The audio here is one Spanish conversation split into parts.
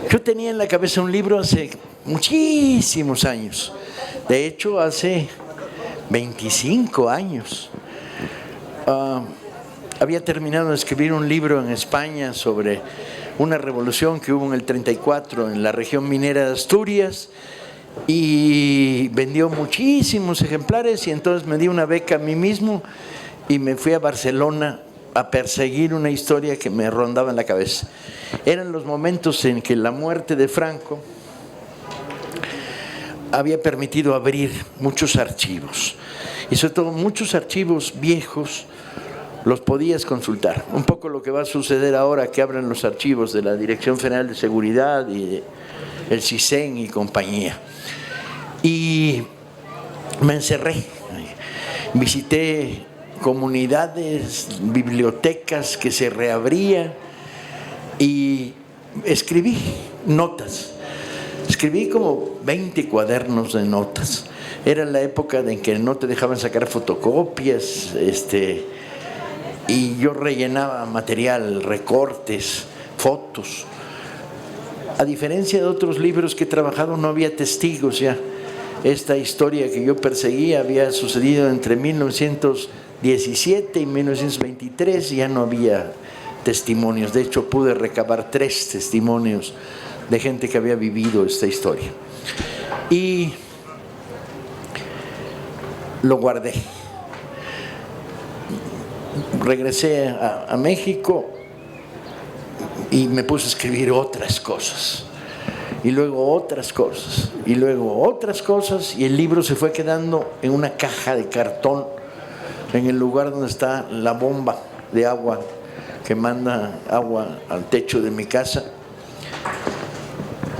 Yo tenía en la cabeza un libro hace muchísimos años, de hecho hace 25 años. Había terminado de escribir un libro en España sobre una revolución que hubo en el 34 en la región minera de Asturias y vendió muchísimos ejemplares, y entonces me di una beca a mí mismo y me fui a Barcelona a perseguir una historia que me rondaba en la cabeza. Eran los momentos en que la muerte de Franco había permitido abrir muchos archivos, y sobre todo muchos archivos viejos los podías consultar. Un poco lo que va a suceder ahora que abren los archivos de la Dirección Federal de Seguridad y el CISEN y compañía. Y me encerré, visité comunidades, bibliotecas que se reabrían y escribí notas. Escribí como 20 cuadernos de notas. Era la época en que no te dejaban sacar fotocopias, y yo rellenaba material, recortes, fotos. A diferencia de otros libros que he trabajado, no había testigos ya. Esta historia que yo perseguía había sucedido entre 1917 y 1923, y ya no había testimonios. De hecho, pude recabar 3 testimonios de gente que había vivido esta historia. Y lo guardé. Regresé a México y me puse a escribir otras cosas, y luego otras cosas, y luego otras cosas, y el libro se fue quedando en una caja de cartón en el lugar donde está la bomba de agua que manda agua al techo de mi casa.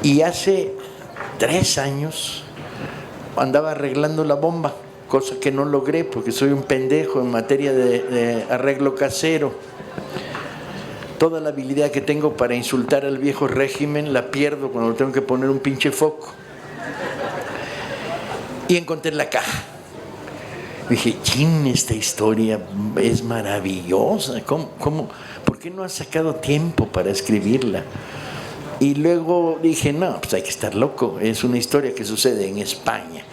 Y hace 3 años andaba arreglando la bomba, cosa que no logré porque soy un pendejo en materia de arreglo casero. Toda la habilidad que tengo para insultar al viejo régimen la pierdo cuando tengo que poner un pinche foco. Y encontré la caja. Dije, chin, esta historia es maravillosa. ¿Por qué no has sacado tiempo para escribirla? Y luego dije, no, pues hay que estar loco. Es una historia que sucede en España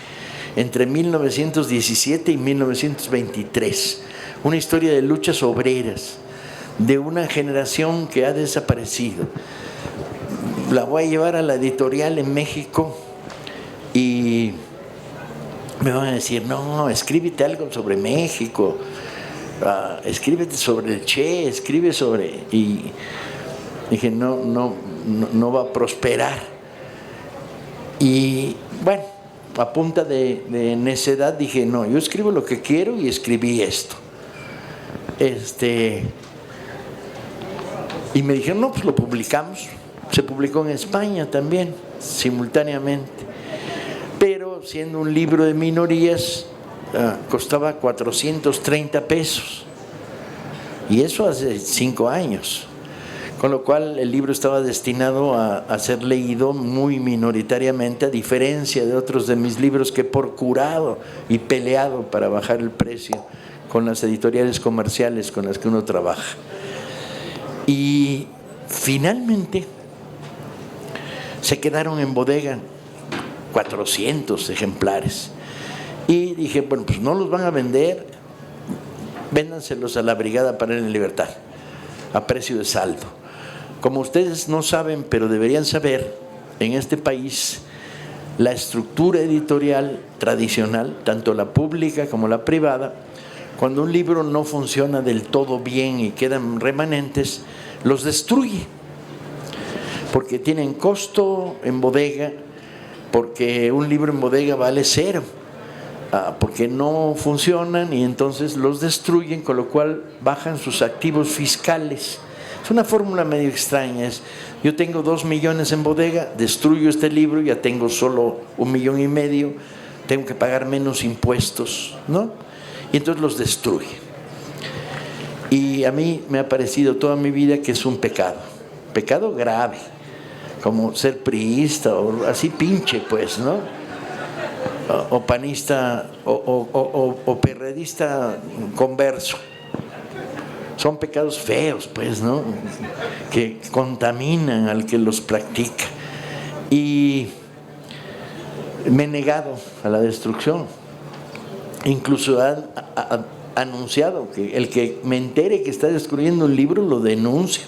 entre 1917 y 1923. Una historia de luchas obreras, de una generación que ha desaparecido. La voy a llevar a la editorial en México y me van a decir, no, escríbete algo sobre México, escríbete sobre el Che, escribe sobre... Y dije, no va a prosperar. Y bueno, a punta de necedad dije, no, yo escribo lo que quiero, y escribí esto. Y me dijeron, no, pues lo publicamos. Se publicó en España también, simultáneamente. Pero siendo un libro de minorías, costaba 430 pesos. Y eso hace 5 años. Con lo cual el libro estaba destinado a ser leído muy minoritariamente, a diferencia de otros de mis libros que he procurado y peleado para bajar el precio con las editoriales comerciales con las que uno trabaja. Y finalmente se quedaron en bodega 400 ejemplares. Y dije, bueno, pues no los van a vender, véndanselos a la Brigada Panel en Libertad, a precio de saldo. Como ustedes no saben, pero deberían saber, en este país la estructura editorial tradicional, tanto la pública como la privada, cuando un libro no funciona del todo bien y quedan remanentes, los destruye, porque tienen costo en bodega, porque un libro en bodega vale 0, porque no funcionan, y entonces los destruyen, con lo cual bajan sus activos fiscales. Es una fórmula medio extraña. Yo tengo 2 millones en bodega, destruyo este libro, ya tengo solo 1,5 millones, tengo que pagar menos impuestos, ¿no? Y entonces los destruye. Y a mí me ha parecido toda mi vida que es un pecado grave, como ser priista o así pinche, pues, ¿no? O panista o perredista converso. son pecados feos, pues, ¿no? Que contaminan al que los practica. y me he negado a la destrucción. Incluso han anunciado que el que me entere que está destruyendo un libro lo denuncia.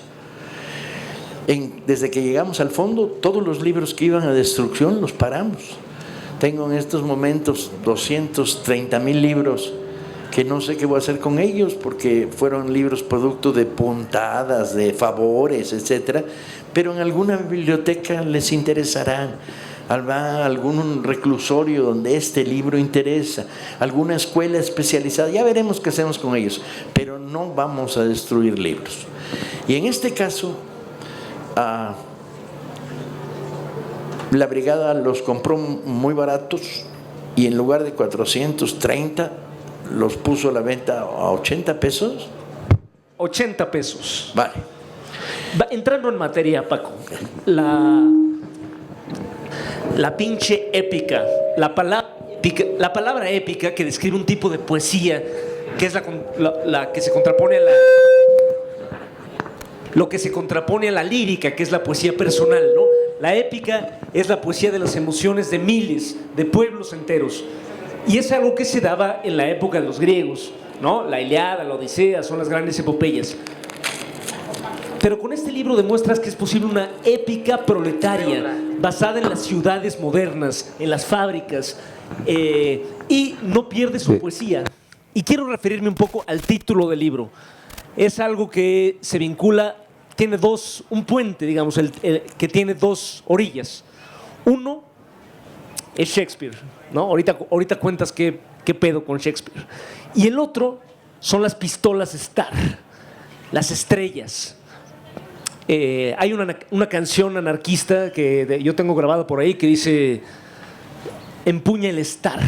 Desde que llegamos al fondo, todos los libros que iban a destrucción los paramos. Tengo en estos momentos 230,000 libros que no sé qué voy a hacer con ellos, porque fueron libros producto de puntadas, de favores, etcétera, pero en alguna biblioteca les interesarán, algún reclusorio donde este libro interesa, alguna escuela especializada, ya veremos qué hacemos con ellos, pero no vamos a destruir libros. Y en este caso, la brigada los compró muy baratos y en lugar de 430 los puso a la venta a 80 pesos. 80 pesos. Vale. Entrando en materia, Paco, la pinche épica, la palabra épica que describe un tipo de poesía que es la que se contrapone a lo que se contrapone a la lírica, que es la poesía personal, ¿no? La épica es la poesía de las emociones de miles, de pueblos enteros. Y es algo que se daba en la época de los griegos, ¿no? La Ilíada, la Odisea son las grandes epopeyas. Pero con este libro demuestras que es posible una épica proletaria basada en las ciudades modernas, en las fábricas, y no pierde su poesía. Y quiero referirme un poco al título del libro. Es algo que se vincula, tiene un puente, digamos, que tiene dos orillas. Uno es Shakespeare, ¿no? Ahorita cuentas qué pedo con Shakespeare. Y el otro son las pistolas Star, las estrellas. Hay una canción anarquista que yo tengo grabada por ahí que dice: empuña el Star.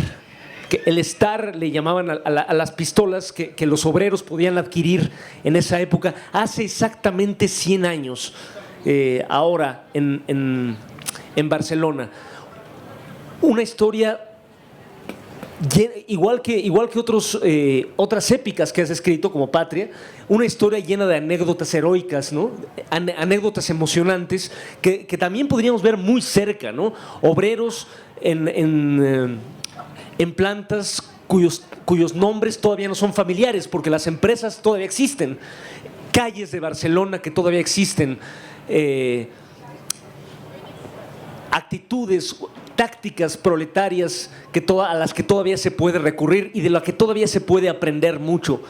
Que el Star le llamaban a las pistolas que los obreros podían adquirir en esa época, hace exactamente 100 años, ahora en Barcelona. Una historia igual que otras épicas que has escrito, como Patria, una historia llena de anécdotas heroicas, ¿no? Anécdotas emocionantes que también podríamos ver muy cerca, ¿no? Obreros en plantas cuyos nombres todavía no son familiares porque las empresas todavía existen, calles de Barcelona que todavía existen, actitudes, tácticas proletarias a las que todavía se puede recurrir y de las que todavía se puede aprender mucho.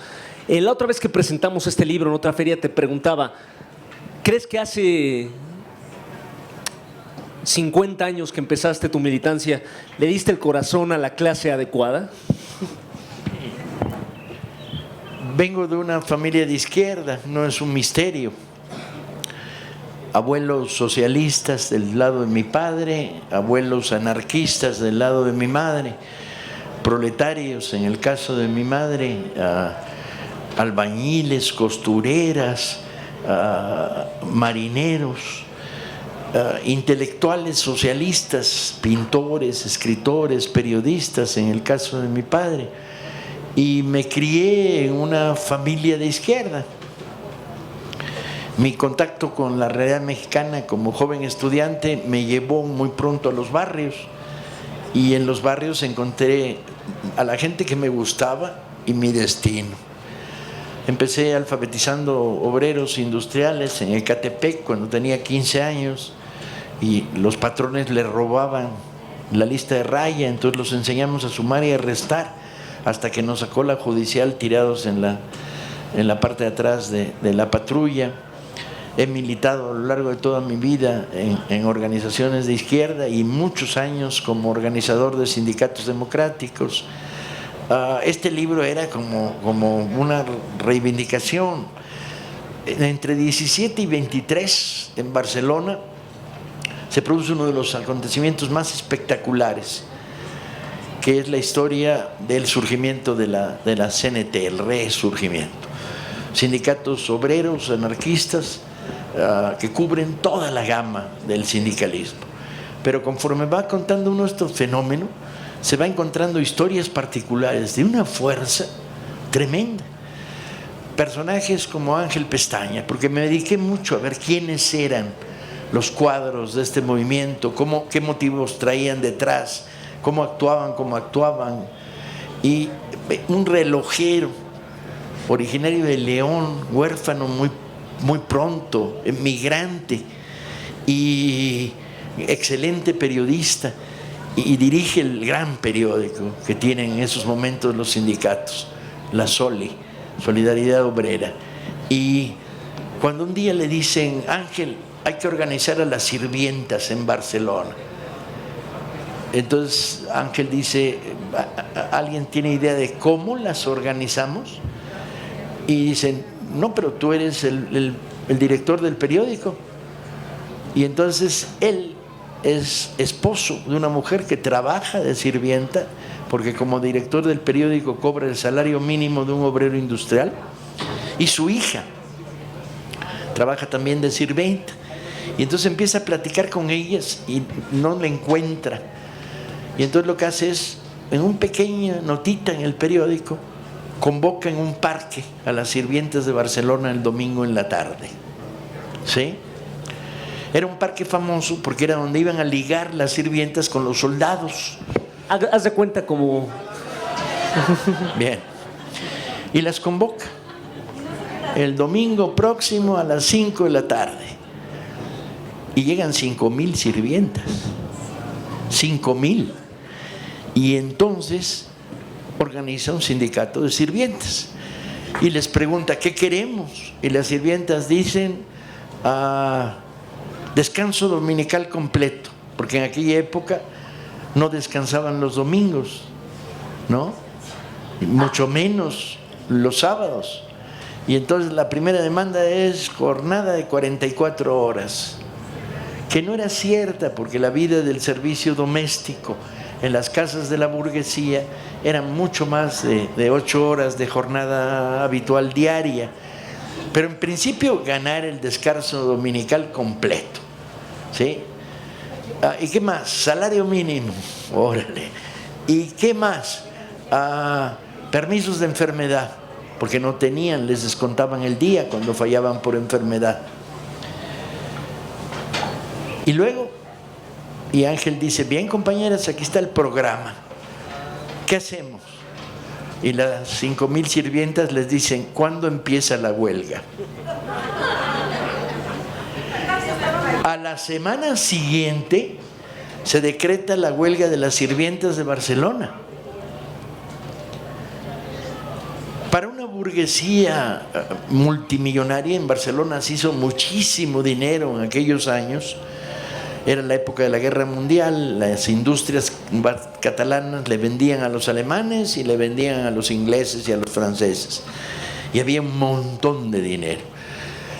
La otra vez que presentamos este libro en otra feria te preguntaba, ¿crees que hace 50 años que empezaste tu militancia le diste el corazón a la clase adecuada? Vengo de una familia de izquierda, no es un misterio. Abuelos socialistas del lado de mi padre, abuelos anarquistas del lado de mi madre, proletarios en el caso de mi madre, albañiles, costureras, marineros, intelectuales socialistas, pintores, escritores, periodistas en el caso de mi padre. Y me crié en una familia de izquierda. Mi contacto con la realidad mexicana como joven estudiante me llevó muy pronto a los barrios, y en los barrios encontré a la gente que me gustaba y mi destino. Empecé alfabetizando obreros industriales en Ecatepec cuando tenía 15 años y los patrones le robaban la lista de raya, entonces los enseñamos a sumar y a restar hasta que nos sacó la judicial tirados en la parte de atrás de la patrulla. He militado a lo largo de toda mi vida en organizaciones de izquierda y muchos años como organizador de sindicatos democráticos. Este libro era como una reivindicación. Entre 17 y 23 en Barcelona se produce uno de los acontecimientos más espectaculares, que es la historia del surgimiento de la CNT, el resurgimiento. Sindicatos obreros, anarquistas, que cubren toda la gama del sindicalismo. Pero conforme va contando uno estos fenómenos, se va encontrando historias particulares de una fuerza tremenda. Personajes como Ángel Pestaña, porque me dediqué mucho a ver quiénes eran los cuadros de este movimiento, qué motivos traían detrás, cómo actuaban. Y un relojero originario de León, huérfano muy pronto, emigrante y excelente periodista, y dirige el gran periódico que tienen en esos momentos los sindicatos, la SOLE, Solidaridad Obrera. Y cuando un día le dicen: Ángel, hay que organizar a las sirvientas en Barcelona. Entonces Ángel dice: ¿alguien tiene idea de cómo las organizamos? Y dicen: no, pero tú eres el director del periódico. Y entonces él es esposo de una mujer que trabaja de sirvienta, porque como director del periódico cobra el salario mínimo de un obrero industrial, y su hija trabaja también de sirvienta. Y entonces empieza a platicar con ellas y no la encuentra. Y entonces lo que hace es, en una pequeña notita en el periódico, convoca en un parque a las sirvientas de Barcelona el domingo en la tarde. ¿Sí? Era un parque famoso porque era donde iban a ligar las sirvientas con los soldados. Haz de cuenta como... Bien. Y las convoca el domingo próximo a las 5 de la tarde. Y llegan 5,000 sirvientas. 5,000. Y entonces organiza un sindicato de sirvientas. Y les pregunta: ¿qué queremos? Y las sirvientas dicen: descanso dominical completo. Porque en aquella época no descansaban los domingos, ¿no? Y mucho menos los sábados. Y entonces la primera demanda es jornada de 44 horas, que no era cierta, porque la vida del servicio doméstico en las casas de la burguesía eran mucho más de 8 horas de jornada habitual diaria. Pero en principio ganar el descanso dominical completo, ¿sí? ¿Y qué más? Salario mínimo, órale. ¿Y qué más? Permisos de enfermedad, porque no tenían, les descontaban el día cuando fallaban por enfermedad. Y luego, y Ángel dice: bien, compañeras, aquí está el programa, ¿qué hacemos? Y las 5,000 sirvientas les dicen: ¿cuándo empieza la huelga? A la semana siguiente se decreta la huelga de las sirvientas de Barcelona. Para una burguesía multimillonaria, en Barcelona se hizo muchísimo dinero en aquellos años. Era la época de la Guerra Mundial, las industrias catalanas le vendían a los alemanes y le vendían a los ingleses y a los franceses. Y había un montón de dinero.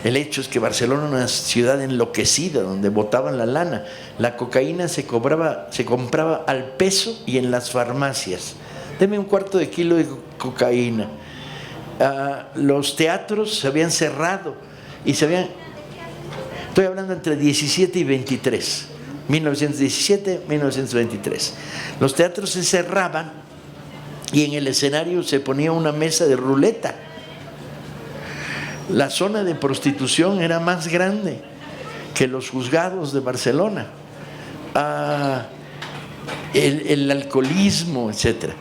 El hecho es que Barcelona era una ciudad enloquecida, donde botaban la lana. La cocaína se compraba al peso y en las farmacias. Deme un cuarto de kilo de cocaína. Los teatros se habían cerrado y estoy hablando entre 17 y 23, 1917, 1923. Los teatros se cerraban y en el escenario se ponía una mesa de ruleta. La zona de prostitución era más grande que los juzgados de Barcelona. El alcoholismo, etcétera.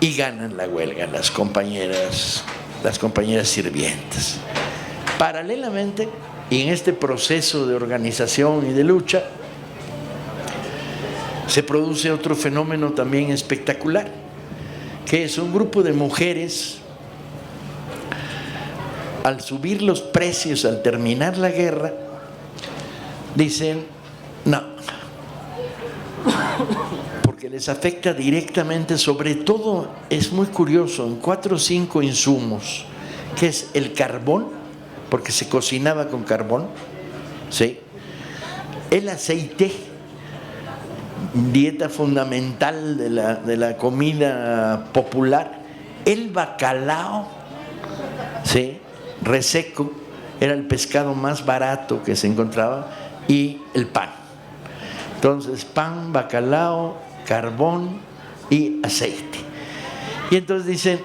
Y ganan la huelga las compañeras sirvientas. Paralelamente, y en este proceso de organización y de lucha, se produce otro fenómeno también espectacular, que es un grupo de mujeres, al subir los precios, al terminar la guerra, dicen: no, porque les afecta directamente. Sobre todo, es muy curioso, en 4 o 5 insumos, que es el carbón, porque se cocinaba con carbón, ¿sí? El aceite, dieta fundamental de la comida popular, el bacalao, ¿sí? Reseco, era el pescado más barato que se encontraba, y el pan. Entonces, pan, bacalao, carbón y aceite. Y entonces dicen: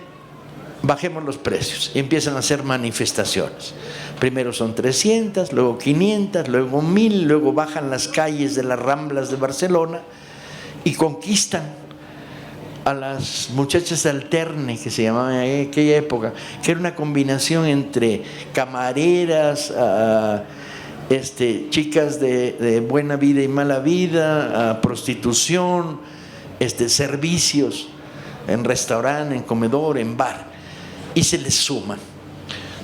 bajemos los precios. Y empiezan a hacer manifestaciones. Primero son 300, luego 500, luego 1000, luego bajan las calles de las Ramblas de Barcelona y conquistan a las muchachas alterne, que se llamaban en aquella época, que era una combinación entre camareras, chicas de buena vida y mala vida, prostitución, servicios en restaurante, en comedor, en bar, y se les suman.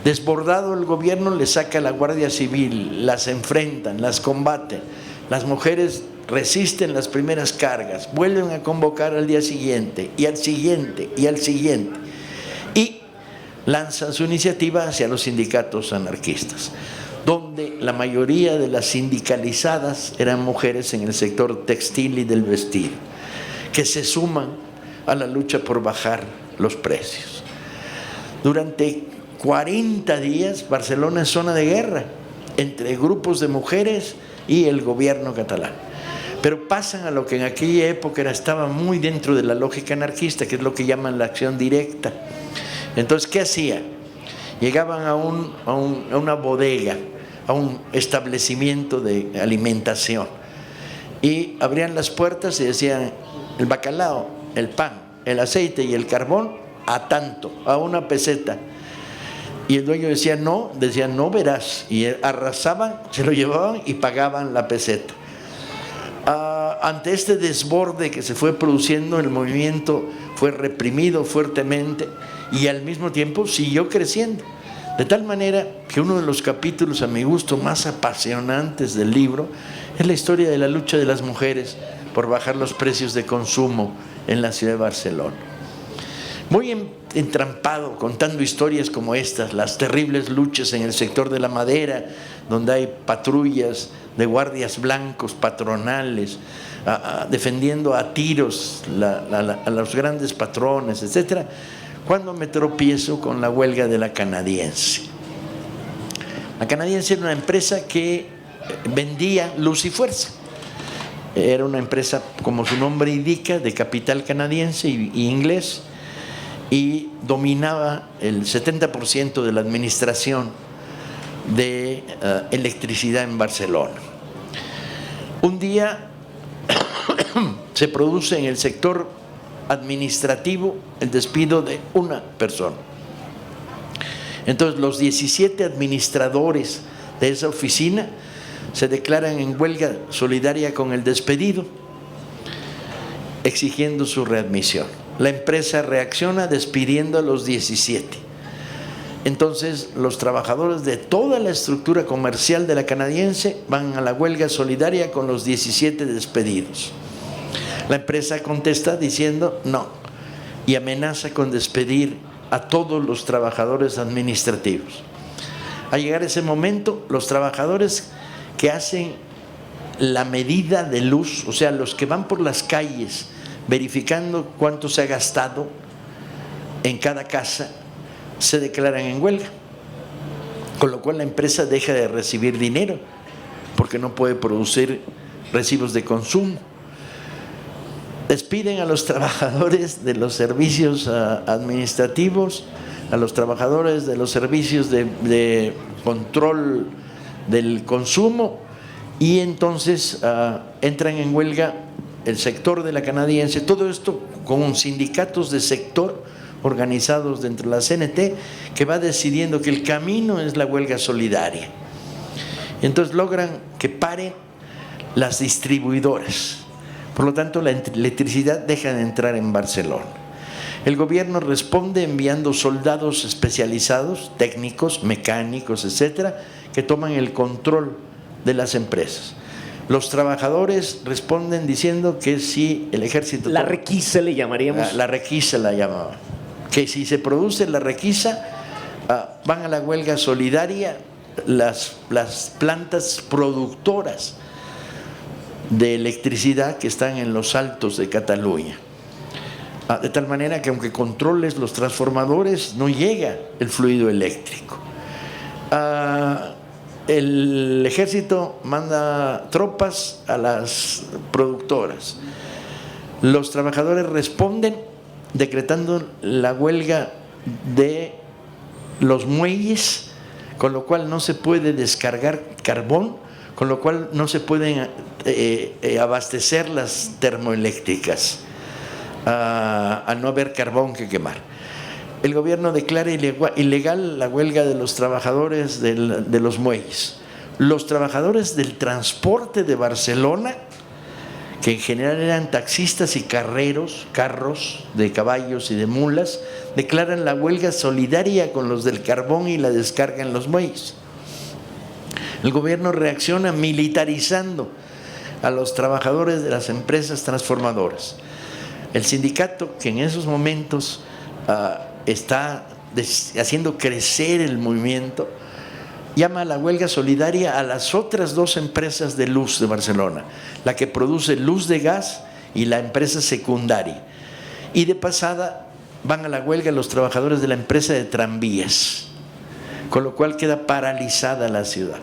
Desbordado el gobierno, les saca la Guardia Civil, las enfrentan, las combaten. Las mujeres resisten las primeras cargas, vuelven a convocar al día siguiente, y al siguiente, y al siguiente, y lanzan su iniciativa hacia los sindicatos anarquistas, donde la mayoría de las sindicalizadas eran mujeres en el sector textil y del vestido, que se suman a la lucha por bajar los precios. Durante 40 días Barcelona es zona de guerra entre grupos de mujeres y el gobierno catalán. Pero pasan a lo que en aquella época estaba muy dentro de la lógica anarquista, que es lo que llaman la acción directa. Entonces, ¿qué hacía? Llegaban a una bodega, a un establecimiento de alimentación, y abrían las puertas y decían: el bacalao, el pan, el aceite y el carbón a tanto, a 1 peseta. Y el dueño decía no, verás, y arrasaban, se lo llevaban y pagaban la peseta. Ante este desborde que se fue produciendo, el movimiento fue reprimido fuertemente y al mismo tiempo siguió creciendo, de tal manera que uno de los capítulos, a mi gusto, más apasionantes del libro es la historia de la lucha de las mujeres por bajar los precios de consumo en la ciudad de Barcelona. Muy entrampado, contando historias como estas, las terribles luchas en el sector de la madera, donde hay patrullas de guardias blancos patronales defendiendo a tiros a los grandes patrones, etcétera, cuando me tropiezo con la huelga de la Canadiense. La Canadiense era una empresa que vendía luz y fuerza. Era una empresa, como su nombre indica, de capital canadiense y inglés, y dominaba el 70% de la administración de electricidad en Barcelona. Un día se produce en el sector administrativo el despido de una persona. Entonces los 17 administradores de esa oficina se declaran en huelga solidaria con el despedido, exigiendo su readmisión. La empresa reacciona despidiendo a los 17. Entonces los trabajadores de toda la estructura comercial de la Canadiense van a la huelga solidaria con los 17 despedidos. La empresa contesta diciendo no y amenaza con despedir a todos los trabajadores administrativos. Al llegar ese momento, los trabajadores que hacen la medida de luz, o sea, los que van por las calles verificando cuánto se ha gastado en cada casa, se declaran en huelga, con lo cual la empresa deja de recibir dinero porque no puede producir recibos de consumo. Despiden a los trabajadores de los servicios administrativos, a los trabajadores de los servicios de control del consumo, y entonces entran en huelga el sector de la Canadiense. Todo esto con sindicatos de sector organizados dentro de la CNT, que va decidiendo que el camino es la huelga solidaria. Entonces logran que paren las distribuidoras. Por lo tanto, la electricidad deja de entrar en Barcelona. El gobierno responde enviando soldados especializados, técnicos, mecánicos, etcétera, que toman el control de las empresas. Los trabajadores responden diciendo que si el ejército… La requisa le llamaríamos. La requisa la llamaban. Que si se produce la requisa, van a la huelga solidaria las plantas productoras de electricidad que están en los altos de Cataluña. De tal manera que aunque controles los transformadores, no llega el fluido eléctrico. El ejército manda tropas a las productoras. Los trabajadores responden decretando la huelga de los muelles, con lo cual no se puede descargar carbón, con lo cual no se pueden abastecer las termoeléctricas al no haber carbón que quemar. El gobierno declara ilegal la huelga de los trabajadores de los muelles. Los trabajadores del transporte de Barcelona, que en general eran taxistas y carros de caballos y de mulas, declaran la huelga solidaria con los del carbón y la descarga en los muelles. El gobierno reacciona militarizando a los trabajadores de las empresas transformadoras. El sindicato, que en esos momentos está haciendo crecer el movimiento, llama a la huelga solidaria a las otras dos empresas de luz de Barcelona, la que produce luz de gas y la empresa secundaria. Y de pasada van a la huelga los trabajadores de la empresa de tranvías, con lo cual queda paralizada la ciudad.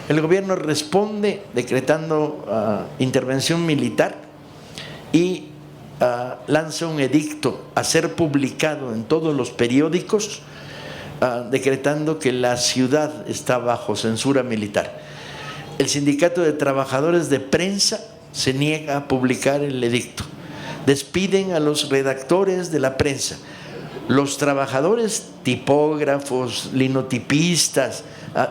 El gobierno responde decretando intervención militar y lanza un edicto a ser publicado en todos los periódicos, decretando que la ciudad está bajo censura militar. El sindicato de trabajadores de prensa se niega a publicar el edicto. Despiden a los redactores de la prensa. Los trabajadores tipógrafos, linotipistas,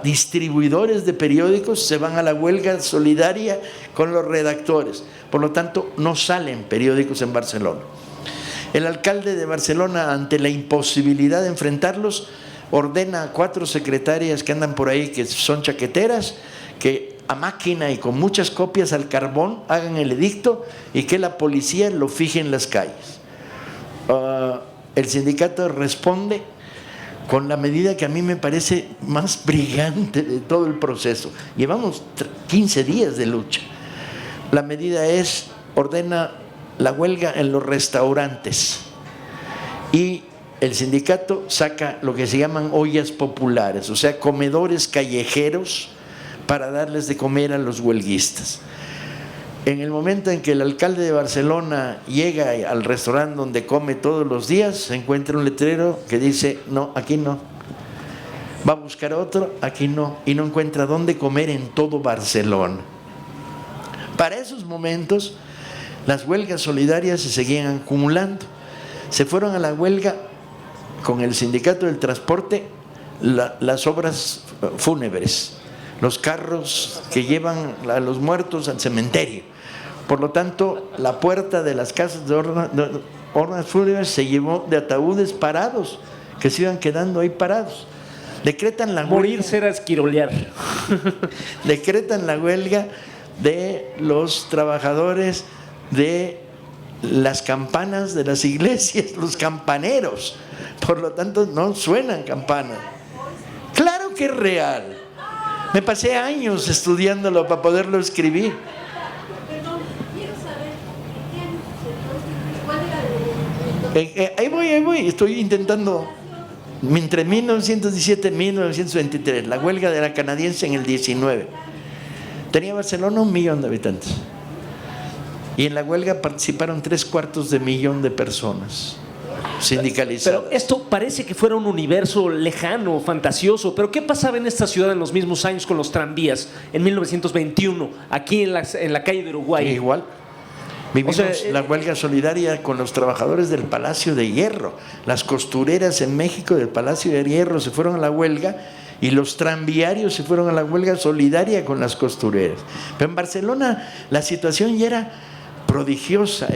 distribuidores de periódicos se van a la huelga solidaria con los redactores. Por lo tanto, no salen periódicos en Barcelona. El alcalde de Barcelona, ante la imposibilidad de enfrentarlos, ordena a 4 secretarias que andan por ahí, que son chaqueteras, que a máquina y con muchas copias al carbón hagan el edicto y que la policía lo fije en las calles. El sindicato responde con la medida que a mí me parece más brillante de todo el proceso. Llevamos 15 días de lucha. La medida ordena la huelga en los restaurantes y el sindicato saca lo que se llaman ollas populares, o sea, comedores callejeros para darles de comer a los huelguistas. En el momento en que el alcalde de Barcelona llega al restaurante donde come todos los días, se encuentra un letrero que dice: no, aquí no. Va a buscar otro, aquí no, y no encuentra dónde comer en todo Barcelona. Para esos momentos, las huelgas solidarias se seguían acumulando. Se fueron a la huelga con el sindicato del transporte las obras fúnebres, los carros que llevan a los muertos al cementerio. Por lo tanto, la puerta de las casas de urnas fúnebres se llevó de ataúdes parados, que se iban quedando ahí parados. Decretan la Morirse era esquirolear. Decretan la huelga de los trabajadores de las campanas de las iglesias, los campaneros. Por lo tanto, no suenan campanas. Claro que es real. Me pasé años estudiándolo para poderlo escribir. Ahí voy, estoy intentando. Entre 1917 y 1923, la huelga de la canadiense en el 19. Tenía Barcelona 1 millón de habitantes. Y en la huelga participaron 3/4 de millón de personas sindicalizadas. Pero esto parece que fuera un universo lejano, fantasioso. Pero ¿qué pasaba en esta ciudad en los mismos años con los tranvías en 1921, aquí en la calle de Uruguay? Sí, igual. Vivimos la huelga solidaria con los trabajadores del Palacio de Hierro. Las costureras en México del Palacio de Hierro se fueron a la huelga y los tranviarios se fueron a la huelga solidaria con las costureras. Pero en Barcelona la situación ya era prodigiosa.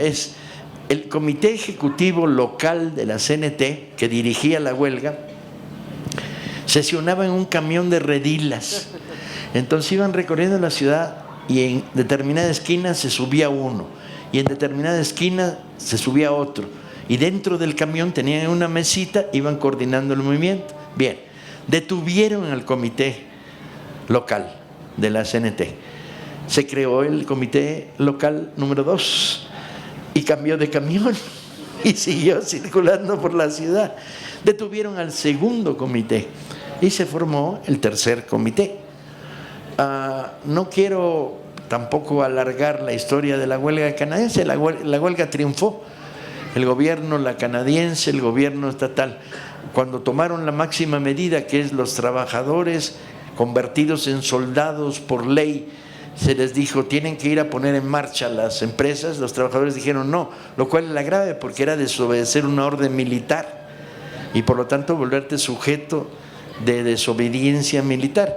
El comité ejecutivo local de la CNT, que dirigía la huelga, sesionaba en un camión de redilas. Entonces iban recorriendo la ciudad y en determinada esquina se subía uno y en determinada esquina se subía otro, y dentro del camión tenían una mesita, iban coordinando el movimiento. Bien, detuvieron al comité local de la CNT. Se creó el comité local número 2 y cambió de camión y siguió circulando por la ciudad. Detuvieron al segundo comité y se formó el tercer comité. No quiero tampoco alargar la historia de la huelga canadiense. La huelga triunfó. El gobierno, la canadiense, el gobierno estatal cuando tomaron la máxima medida, que es los trabajadores convertidos en soldados por ley, se les dijo, tienen que ir a poner en marcha las empresas, los trabajadores dijeron no, lo cual era grave porque era desobedecer una orden militar y por lo tanto volverte sujeto de desobediencia militar.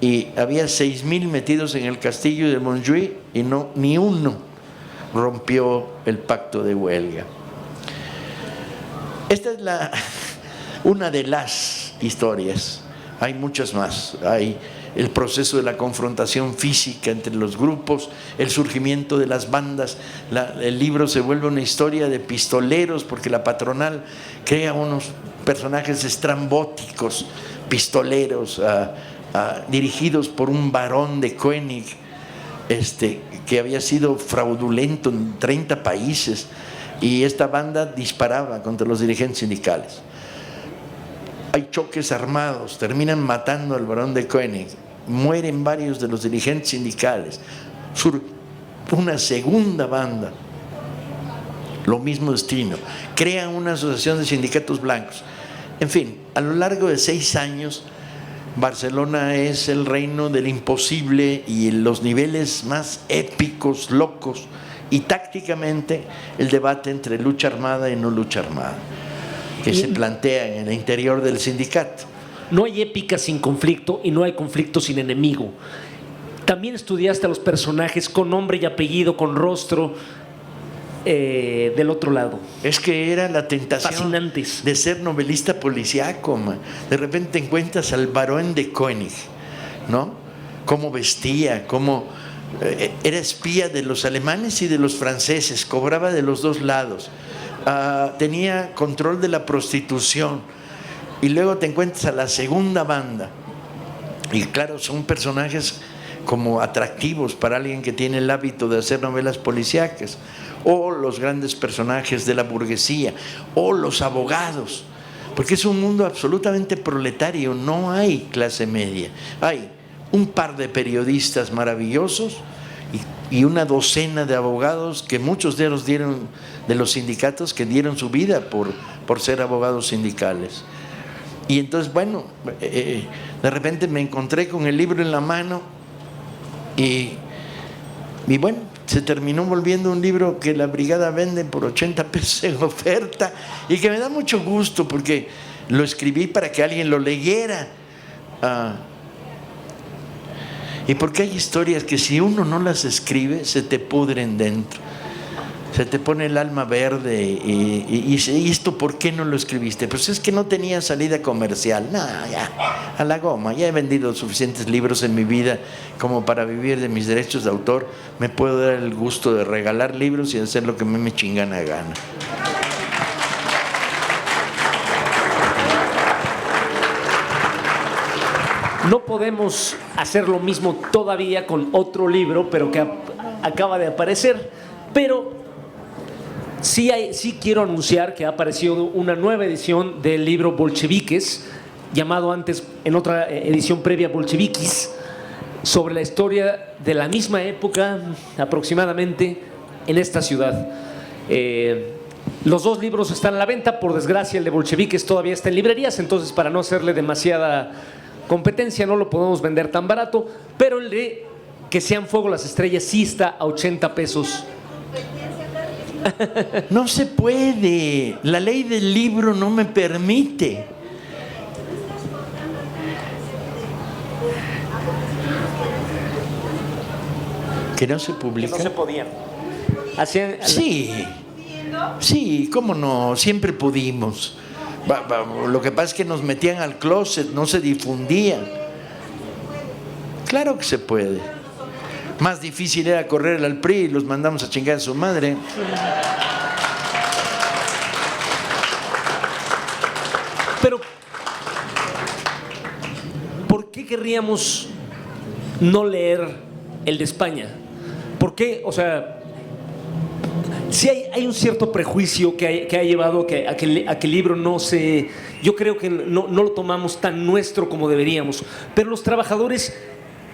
Y había 6,000 metidos en el castillo de Montjuïc y no, ni uno rompió el pacto de huelga. Esta es una de las historias, hay muchas más. Hay el proceso de la confrontación física entre los grupos, el surgimiento de las bandas. El libro se vuelve una historia de pistoleros porque la patronal crea unos personajes estrambóticos, pistoleros, dirigidos por un barón de Koenig, que había sido fraudulento en 30 países, y esta banda disparaba contra los dirigentes sindicales. Hay choques armados, terminan matando al barón de Koenig, mueren varios de los dirigentes sindicales, surge una segunda banda, lo mismo destino, crean una asociación de sindicatos blancos. En fin, a lo largo de 6 años, Barcelona es el reino del imposible y en los niveles más épicos, locos, y tácticamente el debate entre lucha armada y no lucha armada, que se plantea en el interior del sindicato. No hay épica sin conflicto y no hay conflicto sin enemigo. También estudiaste a los personajes con nombre y apellido, con rostro, del otro lado. Es que era la tentación fascinantes de ser novelista policíaco, man. De repente encuentras al barón de Koenig, ¿no? Cómo vestía, cómo era espía de los alemanes y de los franceses, cobraba de los dos lados, tenía control de la prostitución. Y luego te encuentras a la segunda banda y claro, son personajes como atractivos para alguien que tiene el hábito de hacer novelas policíacas, o los grandes personajes de la burguesía, o los abogados, porque es un mundo absolutamente proletario, no hay clase media. Hay un par de periodistas maravillosos y una docena de abogados, que muchos de ellos dieron, de los sindicatos, que dieron su vida por ser abogados sindicales. Y entonces, bueno, de repente me encontré con el libro en la mano y bueno, se terminó volviendo un libro que la brigada vende por 80 pesos en oferta y que me da mucho gusto porque lo escribí para que alguien lo leyera. Y porque hay historias que si uno no las escribe se te pudren dentro, se te pone el alma verde y esto ¿por qué no lo escribiste? Pues es que no tenía salida comercial. No, ya, a la goma, ya he vendido suficientes libros en mi vida como para vivir de mis derechos de autor. Me puedo dar el gusto de regalar libros y hacer lo que me chingan a gana. No podemos hacer lo mismo todavía con otro libro, pero que acaba de aparecer. Pero sí quiero anunciar que ha aparecido una nueva edición del libro Bolcheviques, llamado antes, en otra edición previa, Bolchevikis, sobre la historia de la misma época aproximadamente en esta ciudad. Los dos libros están a la venta, por desgracia el de Bolcheviques todavía está en librerías, entonces para no hacerle demasiada competencia no lo podemos vender tan barato, pero el de Que sean fuego las estrellas sí está a 80 pesos. No se puede, la ley del libro no me permite. ¿Que no se publica? Que no se podía. Sí, cómo no, siempre pudimos. Lo que pasa es que nos metían al closet, no se difundían. Claro que se puede. Más difícil era correr al PRI y los mandamos a chingar a su madre. Pero, ¿por qué querríamos no leer el de España? ¿Por qué? O sea, sí hay un cierto prejuicio que ha llevado a que el libro no se... Yo creo que no lo tomamos tan nuestro como deberíamos. Pero los trabajadores,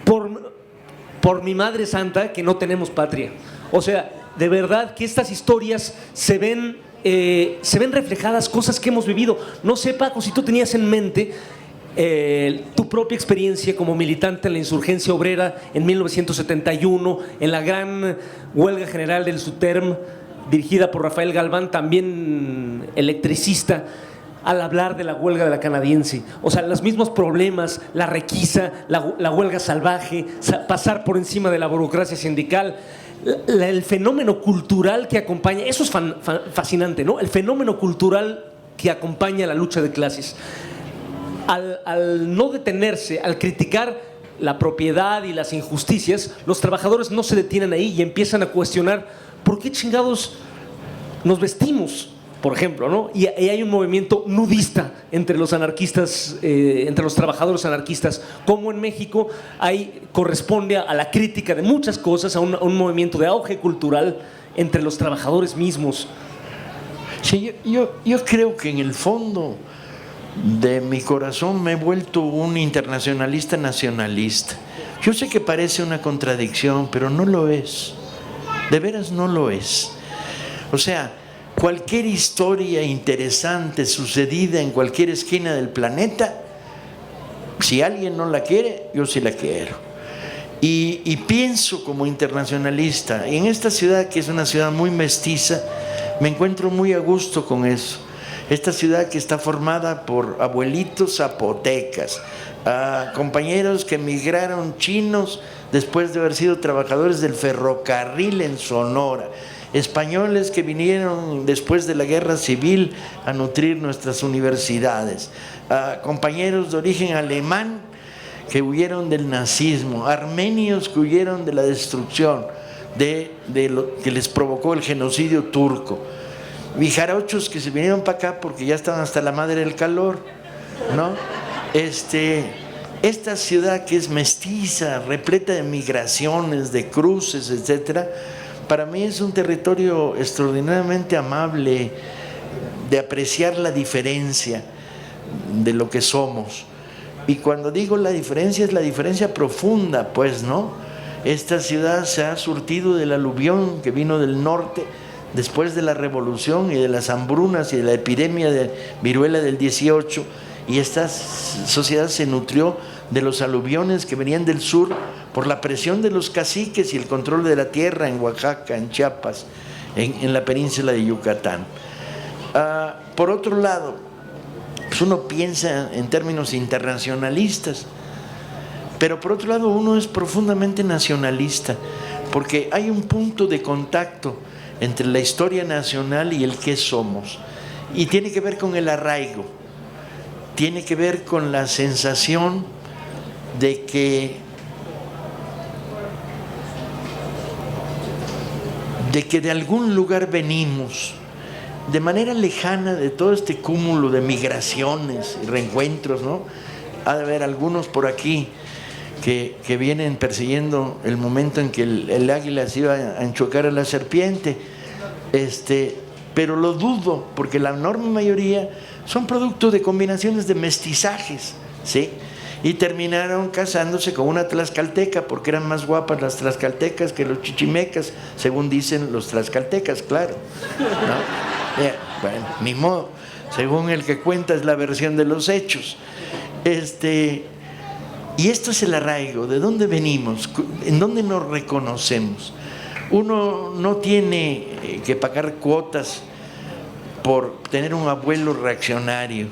por mi madre santa, que no tenemos patria. O sea, de verdad que estas historias se ven se ven reflejadas cosas que hemos vivido. No sé, Paco, si tú tenías en mente tu propia experiencia como militante en la insurgencia obrera en 1971, en la gran huelga general del SUTERM, dirigida por Rafael Galván, también electricista, al hablar de la huelga de la canadiense. O sea, los mismos problemas, la requisa, la huelga salvaje, pasar por encima de la burocracia sindical, el fenómeno cultural que acompaña, eso es fascinante, ¿no? El fenómeno cultural que acompaña la lucha de clases. Al no detenerse, al criticar la propiedad y las injusticias, los trabajadores no se detienen ahí y empiezan a cuestionar ¿por qué chingados nos vestimos? Por ejemplo, ¿no? Y hay un movimiento nudista entre los anarquistas, entre los trabajadores anarquistas, como en México corresponde a la crítica de muchas cosas, a un movimiento de auge cultural entre los trabajadores mismos. Sí, yo creo que en el fondo de mi corazón me he vuelto un internacionalista nacionalista. Yo sé que parece una contradicción, pero no lo es. De veras no lo es. O sea, cualquier historia interesante sucedida en cualquier esquina del planeta, si alguien no la quiere, yo sí la quiero. Y pienso como internacionalista, en esta ciudad que es una ciudad muy mestiza, me encuentro muy a gusto con eso. Esta ciudad que está formada por abuelitos zapotecas, compañeros que emigraron chinos después de haber sido trabajadores del ferrocarril en Sonora, españoles que vinieron después de la guerra civil a nutrir nuestras universidades, compañeros de origen alemán que huyeron del nazismo, armenios que huyeron de la destrucción de lo que les provocó el genocidio turco, y jarochos que se vinieron para acá porque ya estaban hasta la madre del calor, ¿no? Esta ciudad que es mestiza, repleta de migraciones, de cruces, etcétera, para mí es un territorio extraordinariamente amable, de apreciar la diferencia de lo que somos. Y cuando digo la diferencia, es la diferencia profunda, pues, ¿no? Esta ciudad se ha surtido del aluvión que vino del norte después de la revolución y de las hambrunas y de la epidemia de viruela del 18, y esta sociedad se nutrió de los aluviones que venían del sur por la presión de los caciques y el control de la tierra en Oaxaca, en Chiapas, en la península de Yucatán. Por otro lado, pues uno piensa en términos internacionalistas, pero por otro lado uno es profundamente nacionalista, porque hay un punto de contacto entre la historia nacional y el qué somos, y tiene que ver con el arraigo, tiene que ver con la sensación de que de algún lugar venimos, de manera lejana de todo este cúmulo de migraciones y reencuentros, ¿no? Ha de haber algunos por aquí que vienen persiguiendo el momento en que el águila se iba a enchocar a la serpiente, pero lo dudo, porque la enorme mayoría son producto de combinaciones de mestizajes, ¿sí? Y terminaron casándose con una tlaxcalteca porque eran más guapas las tlaxcaltecas que los chichimecas, según dicen los tlaxcaltecas, claro, ¿no? Bueno, ni modo, según el que cuenta es la versión de los hechos. Y esto es el arraigo, ¿de dónde venimos? ¿En dónde nos reconocemos? Uno no tiene que pagar cuotas por tener un abuelo reaccionario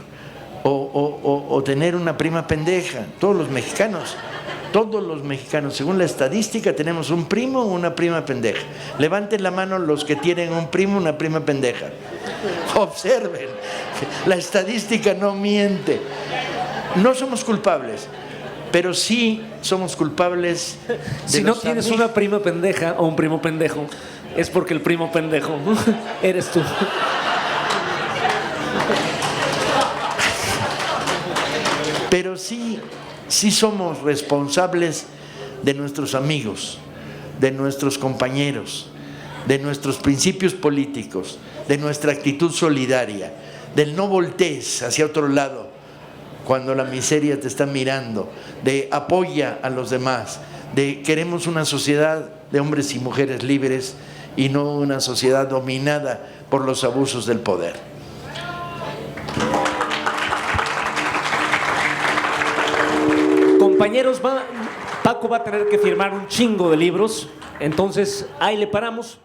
o tener una prima pendeja. Todos los mexicanos, según la estadística, tenemos un primo o una prima pendeja. Levanten la mano los que tienen un primo o una prima pendeja. Observen, la estadística no miente. No somos culpables, pero sí somos culpables de si no tienes una prima pendeja o un primo pendejo, es porque el primo pendejo eres tú. Pero sí somos responsables de nuestros amigos, de nuestros compañeros, de nuestros principios políticos, de nuestra actitud solidaria, del no voltees hacia otro lado cuando la miseria te está mirando, de apoya a los demás, de queremos una sociedad de hombres y mujeres libres y no una sociedad dominada por los abusos del poder. Compañeros, Paco va a tener que firmar un chingo de libros, entonces ahí le paramos.